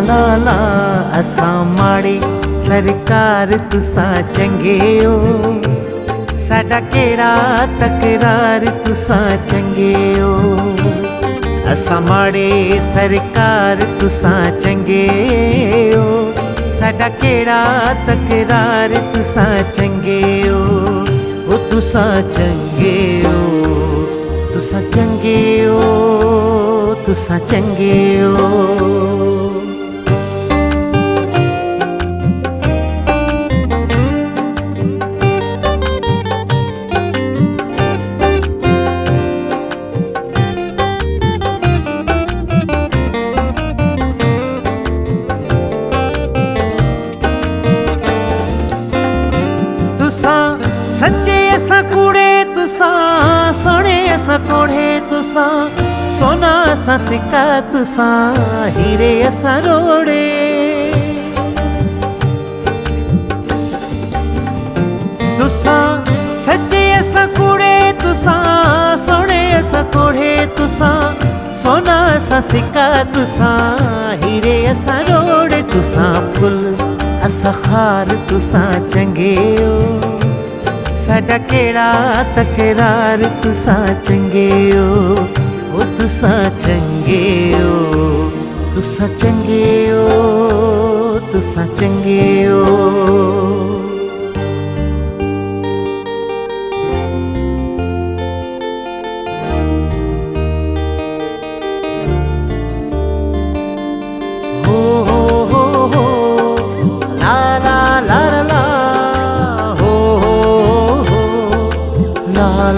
ला असां माड़े सरकार तुसां चंगे हो, साडा केड़ा तकरार तुसां चंगे हो। असां माड़े सरकार तुसां चंगे हो, साडा केड़ा तकरार तुसां चंगे हो। ओ तुसां चंगे हो, तुसां चंगे हो, तुसां चंगे हो। सच्चे असां कूड़े तुसां सोने असां कोड़े तुसां, सोना असां सिक्का तुसां हीरे असां रोड़े। तुसां सच्चे असां कूड़े तुसां सोने असां कोड़े तुसां, सोना असां सिक्का तुसां हीरे असां रोड़े। तुसां फुल असां खार तुसां चंगे हो, साडा केड़ा तकरार तुसां चंगे हो। ओ तुसां चंगे हो, तुसां चंगे हो, तुसां चंगे हो।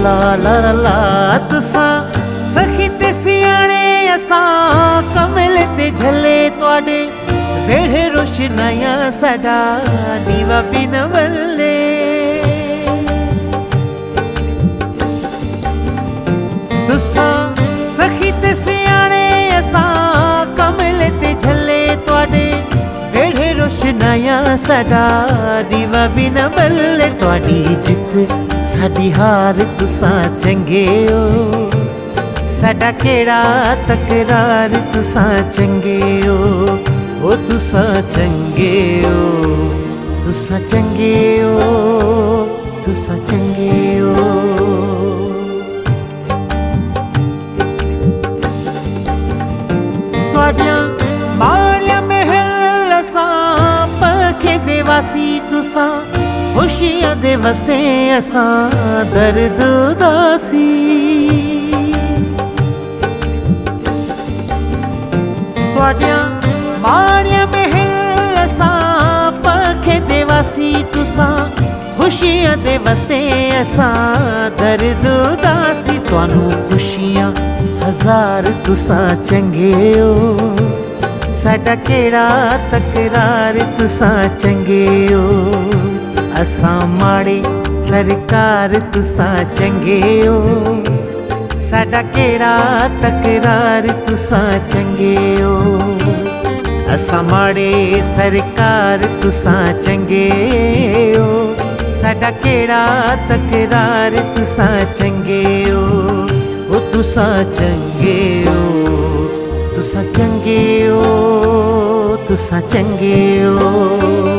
ला ला ला तुसां सखी ते सियाणे असां कमल ते झले तुआडे, वेड़े रोशनाइयां साडा दीवा बिन वल्ले। तुसां सखी ते सियाणे असां कमल ते झले तुआडे, वेड़े रोशनाइयां साडा दीवा बिन वल्ले। तुआडी जित साडी हार तुसां चंगे हो, साडा केड़ा तकरार तुसां चंगे हो। ओ तुसां चंगे हो, तुसां चंगे हो, तुसां चंगे हो। तुहाडियां माड़ियां महल असां पखे देवासी तुसां, खुशियां दे वसे असां दर्द उदासी। तुहाडियां माड़ियां महल असां पखे देवासी तुसां, खुशियां दे वसे असां दर्द उदासी। तुहानू खुशियां हजार तुसां चंगे हो, साडा केड़ा तकरार तुसां चंगे हो। असां माड़े सरकार तुसां चंगे हो, साडा केड़ा तकरार तुसां चंगे हो। असां माड़े सरकार तुसां चंगे हो, साडा केड़ा तकरार तुसां चंगे हो। ओ तुसां चंगे हो, तुसां चंगे हो, तुसां चंगे हो।